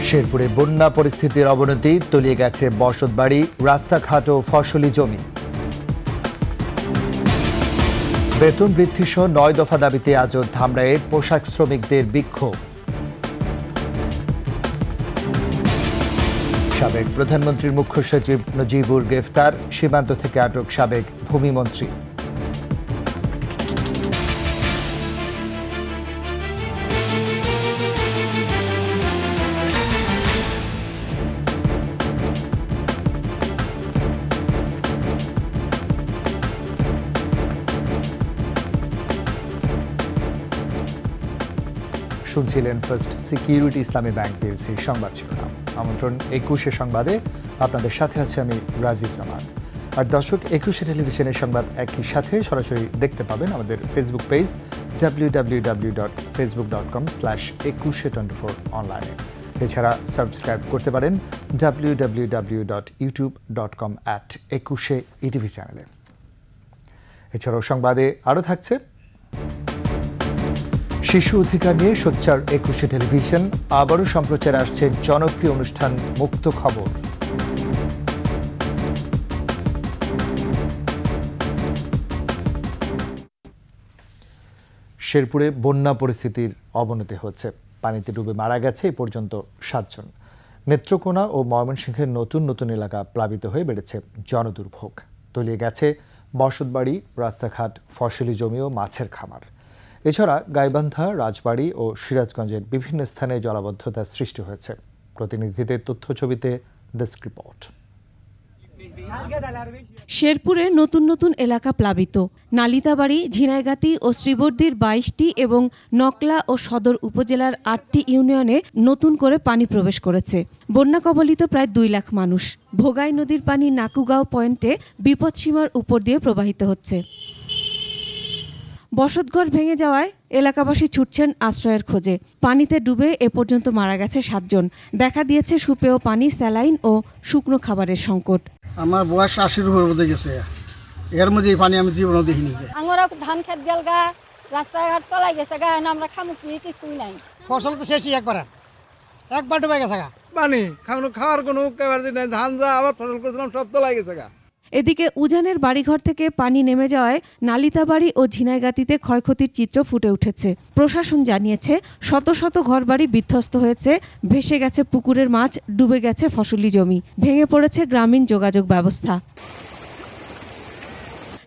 শেরপুরে বন্যা পরিস্থিতির অবনতি, তলিয়ে গেছে বসতবাড়ি, রাস্তাঘাট ও ফসলি জমি। বেতন বৃদ্ধি সহ ৯ দফা দাবিতে আজও ধামরাইয়ে পোশাক শ্রমিকদের বিক্ষোভ। সাবেক প্রধানমন্ত্রীর মুখ্য সচিব নজিবুর গ্রেফতার, সীমান্ত থেকে আটক সাবেক ভূমিমন্ত্রী। শুনছিলেন ফার্স্ট সিকিউরিটি ইসলামী ব্যাংক পিএলসি সংবাদ শিরোনাম। আমন্ত্রণ ২১শে সংবাদে, আপনাদের সাথে আছে আমি রাজীব জামান। আর দর্শক, ২১শে টেলিভিশনের সংবাদ একই সাথে সরাসরি দেখতে পাবেন আমাদের ফেসবুক পেজ www.facebook.com/21she24 অনলাইনে। এছাড়া সাবস্ক্রাইব করতে পারেন www.youtube.com/21sheetv চ্যানেলে। এছাড়াও সংবাদে আরও থাকছে শিশু অধিকার নিয়ে সোচ্চার ২১শে টেলিভিশন, আবারও সম্প্রচারে আসছে জনপ্রিয় অনুষ্ঠান মুক্ত খবর। শেরপুরে বন্যা পরিস্থিতির অবনতি হচ্ছে, পানিতে ডুবে মারা গেছে এ পর্যন্ত ৭ জন। নেত্রকোনা ও ময়মনসিংহের নতুন নতুন এলাকা প্লাবিত হয়ে বেড়েছে জনদুর্ভোগ, তলিয়ে গেছে বসতবাড়ি, রাস্তাঘাট, ফসলি জমি ও মাছের খামার। এছাড়া গাইবান্ধা, রাজবাড়ী ও সিরাজগঞ্জের বিভিন্ন স্থানে জলাবদ্ধতার সৃষ্টি হয়েছে। প্রতিনিধিদের তথ্য ছবিতে ডেস্ক রিপোর্ট। শেরপুরে নতুন নতুন এলাকা প্লাবিত। নালিতাবাড়ি, ঝিনাইগাতি ও শ্রীবর্দীর ২২টি এবং নকলা ও সদর উপজেলার ৮টি ইউনিয়নে নতুন করে পানি প্রবেশ করেছে। বন্যা কবলিত প্রায় ২ লাখ মানুষ। ভোগাই নদীর পানি নাকুগাঁও পয়েন্টে বিপদসীমার উপর দিয়ে প্রবাহিত হচ্ছে। বসতঘর ভেঙে যাওয়ায় এলাকাবাসী ছুটছেন আশ্রয়ের খোঁজে। পানিতে ডুবে এ পর্যন্ত মারা গেছে ৭ জন। দেখা দিয়েছে সুপেয় পানি, স্যালাইন ও শুকনো খাবারের সংকট। আমার বয়স ৮০-এর উপর গেছে, এর মধ্যে এই পানি আমি জীবনও দেখিনি। আমরা ধান খেত গেল গা, রাস্তাঘাট তলাই গেছে গা, আমরা খামু কিছুই নাই। ফসল তো শেষই একবার ডুবে গেছে গা, পানি খাওয়ার কোনো ধান যা আবার ফসল করেছিলাম সব তলাই গেছে গা। এদিকে উজানের বাড়িঘর থেকে পানি নেমে যাওয়ায় নালিতাবাড়ি ও ঝিনাইগাতিতে ক্ষয়ক্ষতির চিত্র ফুটে উঠেছে। প্রশাসন জানিয়েছে শত শত ঘরবাড়ি বিধ্বস্ত হয়েছে, ভেসে গেছে পুকুরের মাছ, ডুবে গেছে ফসলি জমি, ভেঙে পড়েছে গ্রামীণ যোগাযোগ ব্যবস্থা।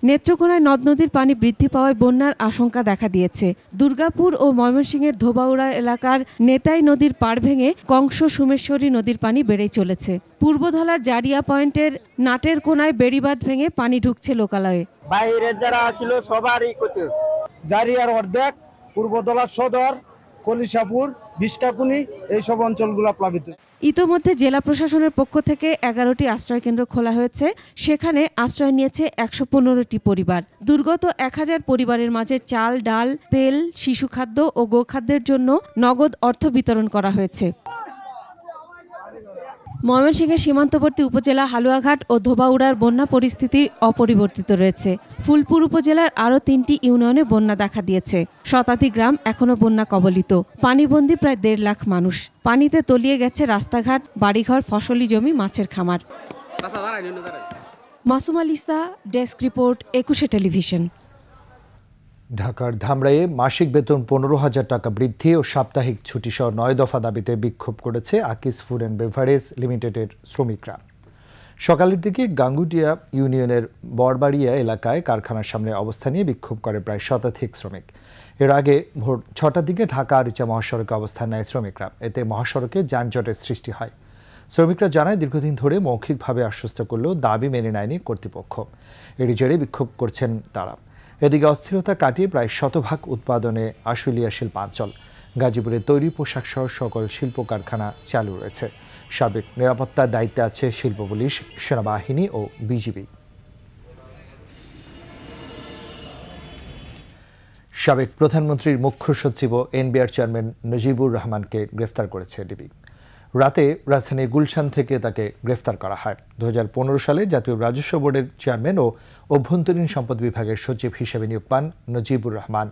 নেত্রকোনায় নদ নদীর পানি বৃদ্ধি পাওয়ায় বন্যার আশঙ্কা দেখা দিয়েছে। দুর্গাপুর ও ময়মনসিংহের ধোবাউড়া এলাকার নেতাই নদীর পাড় ভেঙে কংস সুমেশ্বরী নদীর পানি বেড়েই চলেছে। পূর্বধলার জারিয়া পয়েন্টের নাটের কোনায় বেড়িবাঁধ ভেঙে পানি ঢুকছে লোকালয়ে। বাইরের যারা ছিল সবারই ক্ষতি। জারিয়ার অর্ধেক, পূর্বদলার সদর, কলিশাপুর, বিষ্কাকুনি এইসব অঞ্চলগুলো প্লাবিত। ইতোমধ্যে জেলা প্রশাসনের পক্ষ থেকে ১১টি আশ্রয় কেন্দ্র খোলা হয়েছে। সেখানে আশ্রয় নিয়েছে ১১৫টি পরিবার। দুর্গত ১০০০ পরিবারের মাঝে চাল, ডাল, তেল, শিশু খাদ্য ও গোখাদ্যের জন্য নগদ অর্থ বিতরণ করা হয়েছে। ময়মনসিংহের সীমান্তবর্তী উপজেলা হালুয়াঘাট ও ধোবাউড়ার বন্যা পরিস্থিতি অপরিবর্তিত রয়েছে। ফুলপুর উপজেলার আরও ৩টি ইউনিয়নে বন্যা দেখা দিয়েছে। শতাধিক গ্রাম এখনও বন্যা কবলিত। পানিবন্দী প্রায় ১.৫ লাখ মানুষ। পানিতে তলিয়ে গেছে রাস্তাঘাট, বাড়িঘর, ফসলি জমি, মাছের খামার। মাসুমা লিসা, ডেস্ক রিপোর্ট, ২১শে টেলিভিশন। ঢাকার ধামরাইয়ে মাসিক বেতন ১৫,০০০ টাকা বৃদ্ধি ও সাপ্তাহিক ছুটি সহ ৯ দফা দাবিতে বিক্ষোভ করেছে আকিস ফুড অ্যান্ড বেভারেজ লিমিটেডের শ্রমিকরা। সকালের দিকে গাঙ্গুটিয়া ইউনিয়নের বরবাড়িয়া এলাকায় কারখানার সামনে অবস্থান নিয়ে বিক্ষোভ করে প্রায় শতাধিক শ্রমিক। এর আগে ভোর ৬টার দিকে ঢাকা আরিচা মহাসড়কে অবস্থান নেয় শ্রমিকরা। এতে মহাসড়কে যানজটের সৃষ্টি হয়। শ্রমিকরা জানায়, দীর্ঘদিন ধরে মৌখিকভাবে আশ্বস্ত করলেও দাবি মেনে নেয়নি কর্তৃপক্ষ। এরই জেরে বিক্ষোভ করছেন তারা। এদিকে অস্থিরতা কাটিয়ে প্রায় ১০০% উৎপাদনে আশুলিয়া শিল্পাঞ্চল। গাজীপুরে তৈরি পোশাক সহ সকল শিল্প কারখানা চালু রয়েছে। সাবেক নিরাপত্তার দায়িত্বে আছে শিল্প পুলিশ, সেনাবাহিনী ও বিজিবি। সাবেক প্রধানমন্ত্রীর মুখ্য সচিব ও এনবিআর চেয়ারম্যান নজিবুর রহমানকে গ্রেফতার করেছে ডিবি। রাতে রাজধানীর গুলশান থেকে তাকে গ্রেফতার করা হয়। ২০১৫ সালে জাতীয় রাজস্ব বোর্ডের চেয়ারম্যান ও অভ্যন্তরীণ সম্পদ বিভাগের সচিব হিসেবে নিয়োগ পান নজিবুর রহমান।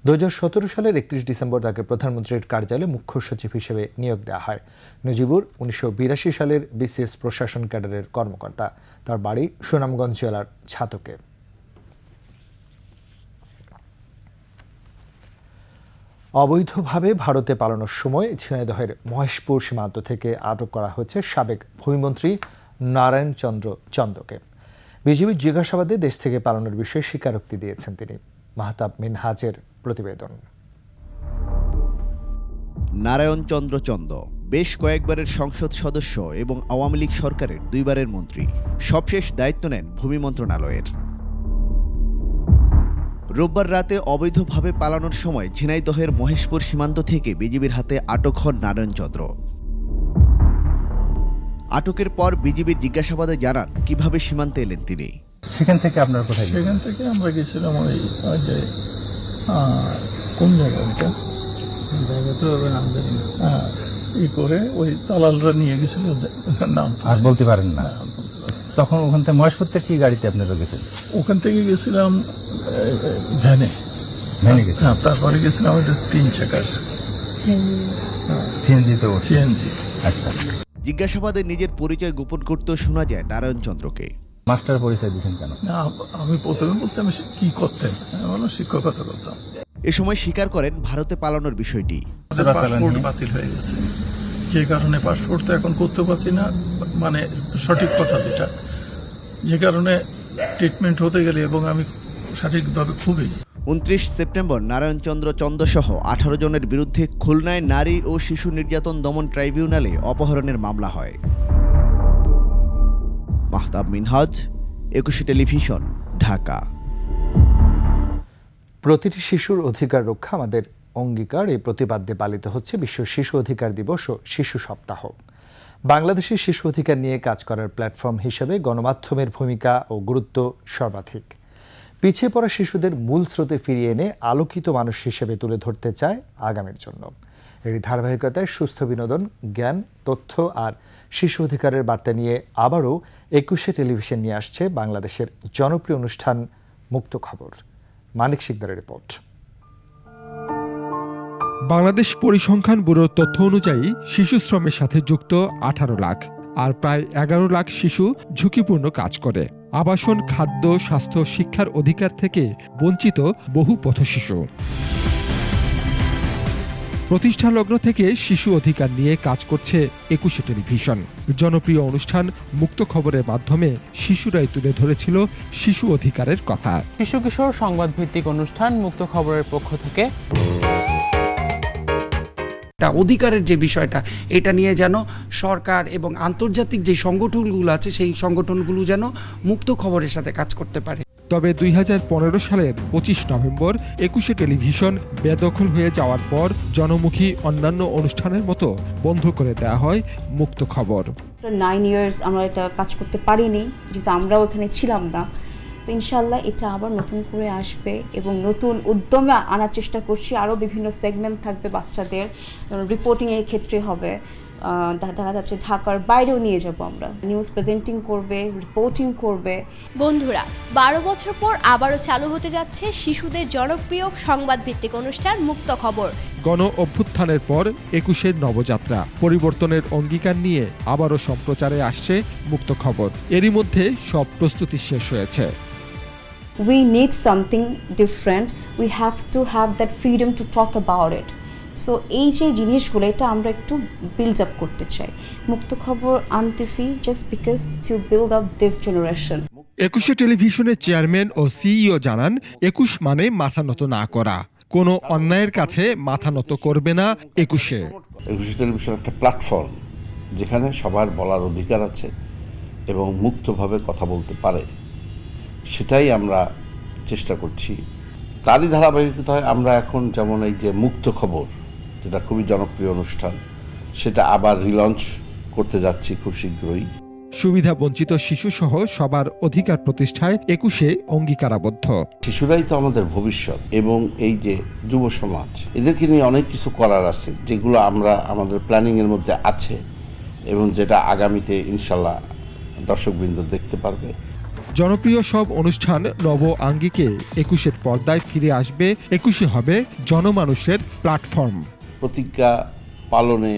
2017 সালের 31 ডিসেম্বর তাকে প্রধানমন্ত্রীর কার্যালয়ে মুখ্য সচিব হিসেবে নিয়োগ দেওয়া হয়। নজিবুর 1982 সালের বিসিএস প্রশাসন ক্যাডারের কর্মকর্তা। তার বাড়ি সুনামগঞ্জ জেলার ছাতকে। অবৈধভাবে ভারতে পালানোর সময় ঝিনাইদহের মহেশপুর সীমান্ত থেকে আটক করা হয়েছে সাবেক ভূমিমন্ত্রী নারায়ণ চন্দ্র চন্দকে। বিজিবির জিজ্ঞাসাবাদে দেশ থেকে পালানোর বিষয়ে স্বীকারোক্তি দিয়েছেন তিনি। মাহতাব মিনহাজের প্রতিবেদন। নারায়ণ চন্দ্র চন্দ বেশ কয়েকবারের সংসদ সদস্য এবং আওয়ামী লীগ সরকারের 2 বারের মন্ত্রী। সবশেষ দায়িত্ব নেন ভূমি মন্ত্রণালয়ের। রোববার রাতে অবৈধভাবে পালানোর সময় ঝিনাইদহের মহেশপুর সীমান্ত থেকে বিজিবির হাতে আটক হন নারায়ণ চন্দ্র। আটকের পর বিজিবির জিজ্ঞাসাবাদে জানান কিভাবে সীমান্তে এলেন তিনি। সেখান থেকে আপনার কোথায়? সেখান থেকে আমরা গেছিলাম ওই যে কোন জায়গাটা তো নাম জানি না, ই করে ওই দালালরা নিয়ে গেছিল, নাম আর বলতে পারেন না। তখন ওখান থেকে মহেশপুর থেকে কি গাড়িতে আপনারা গেছেন? ওখান থেকে গেছিলাম ভ্যানে গেছি। তারপরে গেছিলাম ওইটা 3 চাকার সিএনজি। তো সিএনজি। আচ্ছা। জিজ্ঞাসাবাদে নিজের পরিচয় গোপন করতেও শোনা যায় নারায়ণ চন্দ্রকে। মাস্টার পরিচয় দিয়েছেন কেন? আমি প্রথমে বলছি আমি কি করতেন, আমি শিক্ষকতা করতাম। এ সময় স্বীকার করেন ভারতে পালানোর বিষয়টি। পাসপোর্ট বাতিল হয়ে গেছে, যে কারণে পাসপোর্ট তো এখন করতে পারছি না, মানে সঠিক কথা যেটা, যে কারণে ট্রিটমেন্ট হতে গেলে এবং আমি সঠিকভাবে খুবই। 29 সেপ্টেম্বর নারায়ণ চন্দ্র চন্দ সহ 18 জনের বিরুদ্ধে খুলনায় নারী ও শিশু নির্যাতন দমন ট্রাইব্যুনালে অপহরণের মামলা হয়। মাহতাব মিনহাজ, 21 টেলিভিশন, ঢাকা। প্রতিটি শিশুর অধিকার রক্ষা আমাদের অঙ্গীকার, এই প্রতিপাদ্যে পালিত হচ্ছে বিশ্ব শিশু অধিকার দিবস ও শিশু সপ্তাহ। বাংলাদেশের শিশু অধিকার নিয়ে কাজ করার প্ল্যাটফর্ম হিসেবে গণমাধ্যমের ভূমিকা ও গুরুত্ব সর্বাধিক। পিছিয়ে পড়া শিশুদের মূল স্রোতে ফিরিয়ে এনে আলোকিত মানুষ হিসেবে তুলে ধরতে চায় আগামীর জন্য। এর ধারাবাহিকতায় সুস্থ বিনোদন, জ্ঞান, তথ্য আর শিশু অধিকারের বার্তা নিয়ে আবারও 21 টেলিভিশন নিয়ে আসছে বাংলাদেশের জনপ্রিয় অনুষ্ঠান মুক্ত খবর। মানিক শিকদারের রিপোর্ট। বাংলাদেশ পরিসংখ্যান ব্যুরোর তথ্য অনুযায়ী শিশু শ্রমের সাথে যুক্ত 18 লাখ, আর প্রায় 11 লাখ শিশু ঝুঁকিপূর্ণ কাজ করে। আবাসন, খাদ্য, স্বাস্থ্য, শিক্ষার অধিকার থেকে বঞ্চিত বহু পথশিশু। প্রতিষ্ঠা লগ্ন থেকে শিশু অধিকার নিয়ে কাজ করছে 21 টেলিভিশন। জনপ্রিয় অনুষ্ঠান মুক্ত খবরের মাধ্যমে শিশুরাই তুলে ধরেছিল শিশু অধিকারের কথা। শিশু কিশোর সংবাদ ভিত্তিক অনুষ্ঠান মুক্ত খবরের পক্ষ থেকে অধিকারের যে বিষয়টা, এটা নিয়ে যেন সরকার এবং আন্তর্জাতিক যে সংগঠনগুলো আছে সেই সংগঠনগুলো যেন মুক্ত খবরের সাথে কাজ করতে পারে। তবে 2015 সালের 25 নভেম্বর 21 টেলিভিশন বেদখল হয়ে যাওয়ার পর জনমুখী অন্যান্য অনুষ্ঠানের মতো বন্ধ করে দেওয়া হয় মুক্ত খবর। 9 ইয়ার্স আমরা এটা কাজ করতে পারিনি, যেহেতু আমরাও এখানে ছিলাম না। তো ইনশাল্লাহ এটা আবার নতুন করে আসবে এবং নতুন উদ্যমে আনার চেষ্টা করছি। আরও বিভিন্ন সেগমেন্ট থাকবে বাচ্চাদের, রিপোর্টিংয়ের ক্ষেত্রে হবে, দেখা যাচ্ছে ঢাকার বাইরেও নিয়ে যাব আমরা, নিউজ প্রেজেন্টিং করবে, রিপোর্টিং করবে। বন্ধুরা, 12 বছর পর আবারও চালু হতে যাচ্ছে শিশুদের জনপ্রিয় সংবাদ ভিত্তিক অনুষ্ঠান মুক্ত খবর। গণ অভ্যুত্থানের পর 21 নবযাত্রা, পরিবর্তনের অঙ্গীকার নিয়ে আবারও সম্প্রচারে আসছে মুক্ত খবর। এরই মধ্যে সব প্রস্তুতি শেষ হয়েছে। We need something different. We have to have that freedom to talk about it. So এই যে জিনিসগুলো, এটা আমরা একটু বিল্ড আপ করতে চাই। মুক্ত খবর আনতেছি just because to build up this generation. 21 টেলিভিশনের চেয়ারম্যান ও সিইও জানান, 21 মানে মাথা নত না করা। কোনো অন্যায়ের কাছে মাথা নত করবে না 21। 21 টেলিভিশন একটা প্ল্যাটফর্ম যেখানে সবার বলার অধিকার আছে এবং মুক্তভাবে কথা বলতে পারে, সেটাই আমরা চেষ্টা করছি। তারই ধারাবাহিকতায় আমরা এখন যেমন এই যে মুক্ত খবর, যেটা খুবই জনপ্রিয় অনুষ্ঠান, সেটা আবার রিলঞ্চ করতে যাচ্ছি খুব শীঘ্রই। সুবিধা বঞ্চিত শিশু সহ সবার অধিকার প্রতিষ্ঠায় 21 অঙ্গীকারাবদ্ধ। শিশুরাই তো আমাদের ভবিষ্যৎ এবং এই যে যুব সমাজ, এদেরকে নিয়ে অনেক কিছু করার আছে, যেগুলো আমরা আমাদের প্ল্যানিংয়ের মধ্যে আছে এবং যেটা আগামীতে ইনশাল্লাহ দর্শকবৃন্দ দেখতে পারবে। জনপ্রিয় সব অনুষ্ঠান নব আঙ্গিকে ২১-এর পর্দায় ফিরে আসবে। ২১-এ হবে জনমানুষের প্ল্যাটফর্ম। প্রতিজ্ঞা পালনে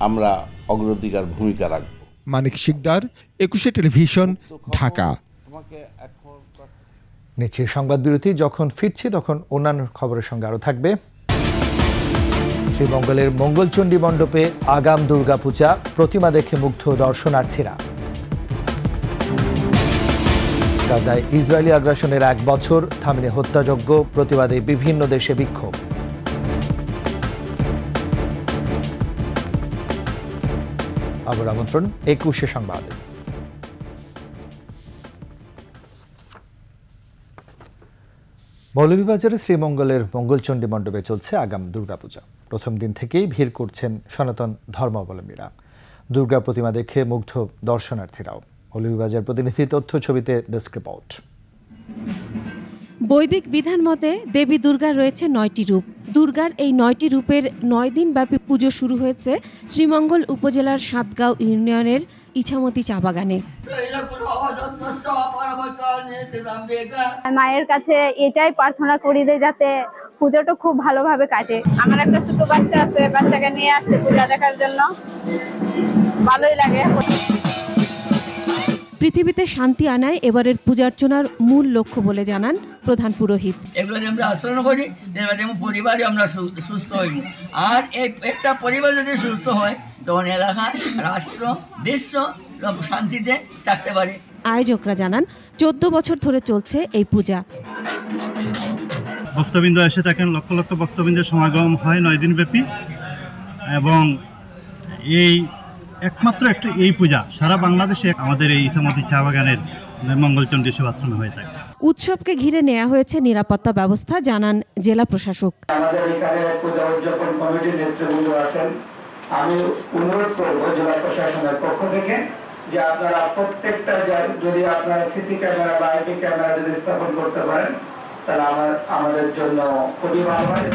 আমরা অগ্রাধিকার ভূমিকা রাখব। মানিক শিকদার, ২১ টেলিভিশন, ঢাকা। নিচে সংবাদ বিরতি। যখন ফিরছি তখন অন্যান্য খবরের সঙ্গে আরও থাকবে। শ্রীমঙ্গলের মঙ্গলচণ্ডী মণ্ডপে আগাম দুর্গাপূজা, প্রতিমা দেখে মুগ্ধ দর্শনার্থীরা। গাজায় ইসরায়েলি আগ্রাসনের ১ বছর, থামেনি হত্যাযজ্ঞ, প্রতিবাদে বিভিন্ন দেশে বিক্ষোভ। আবার আমন্ত্রণ ২১ সংবাদে। মৌলভীবাজারের শ্রীমঙ্গলের মঙ্গলচণ্ডী মণ্ডপে চলছে আগাম দুর্গাপূজা। প্রথম দিন থেকেই ভিড় করছেন সনাতন ধর্মাবলম্বীরা। দুর্গা প্রতিমা দেখে মুগ্ধ দর্শনার্থীরাও। মৌলভীবাজার প্রতিনিধি তথ্য ছবিতে ডেস্ক রিপোর্ট। বৈদিক বিধান মতে দেবী দুর্গার রয়েছে ৯টি রূপ। দুর্গার এই ৯টি রূপের ৯ দিন ব্যাপী পুজো শুরু হয়েছে শ্রীমঙ্গল উপজেলার সাতগাঁও ইউনিয়নের ইছামতি চা বাগানে। মায়ের কাছে এটাই প্রার্থনা করি যে যাতে পুজোটা খুব ভালোভাবে কাটে। আমার একটা ছোট বাচ্চা আছে, বাচ্চাকে নিয়ে আসছে পূজা দেখার জন্য, ভালোই লাগে। পৃথিবীতে শান্তি আনায় এবারের পূজার্চনার মূল লক্ষ্য বলে জানান প্রধান পুরোহিত। এগুলো যে আমরা আচরণ করি, যেমন পরিবারে আমরা সুস্থ হই, আর একটা পরিবার যদি সুস্থ হয় তখন এলাকা, রাষ্ট্র, বিশ্ব শান্তিতে থাকতে পারে। আয়োজকরা জানান 14 বছর ধরে চলছে এই পূজা। ভক্তবৃন্দ এসে থাকেন, লক্ষ লক্ষ ভক্তবৃন্দের সমাগম হয় 9 দিন ব্যাপী, এবং এই একমাত্র এই পূজা সারা বাংলাদেশে আমাদের এই ইছামতি চা বাগানের মঙ্গলচণ্ডী সেবাশ্রমে হয়ে থাকে। উৎসবকে ঘিরে নেওয়া হয়েছে নিরাপত্তা ব্যবস্থা, জানান জেলা প্রশাসক। আমাদের এখানে পূজা উদযাপন কমিটির নেতৃবৃন্দ আছেন। আমি অনুরোধ করব জেলা প্রশাসনের পক্ষ থেকে যে আপনারা প্রত্যেকটা, যদি আপনারা সিসি ক্যামেরা বা আইপি ক্যামেরা যদি স্থাপন করতে পারেন তাহলে আমাদের জন্য খুবই ভালো হয়।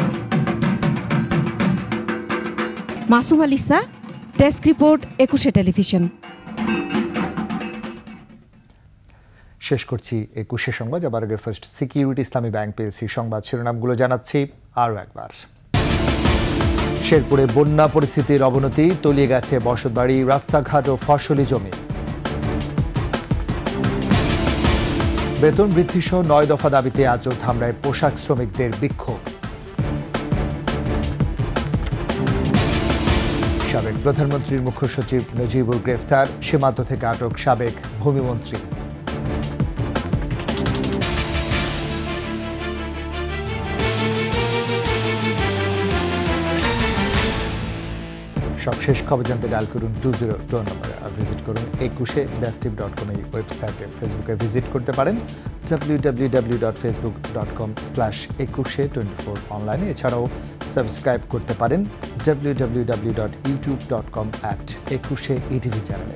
Masum আলিসা, desk report, ২১ television. শেষ করছি ২১ সংবাদ। যাবার আগে ফার্স্ট সিকিউরিটি ইসলামী ব্যাংক পিএলসি সংবাদ শিরোনামগুলো জানাচ্ছি আরও একবার। শেরপুরে বন্যা পরিস্থিতির অবনতি, তলিয়ে গেছে বসতবাড়ি, রাস্তাঘাট ও ফসলি জমি। বেতন বৃদ্ধি সহ ৯ দফা দাবিতে আজও ধামরায় পোশাক শ্রমিকদের বিক্ষোভ। সাবেক প্রধানমন্ত্রীর মুখ্য সচিব নজিবুর গ্রেফতার, সীমান্ত থেকে আটক সাবেক ভূমিমন্ত্রী। সবশেষ খবর জানতে ডায়াল করুন 202 নম্বরে, আর ভিজিট করুন 21-deastiv.com এই ওয়েবসাইটে। ফেসবুকে ভিজিট করতে পারেন www.facebook.com/2124 অনলাইনে। এছাড়াও সাবস্ক্রাইব করতে পারেন www.youtube.com/21ETV চ্যানেলে।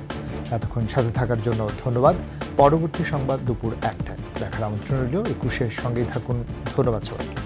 এতক্ষণ সাথে থাকার জন্য ধন্যবাদ। পরবর্তী সংবাদ দুপুর 1টায় দেখার আমন্ত্রণ রইল। 21-এর সঙ্গেই থাকুন। ধন্যবাদ সবাইকে।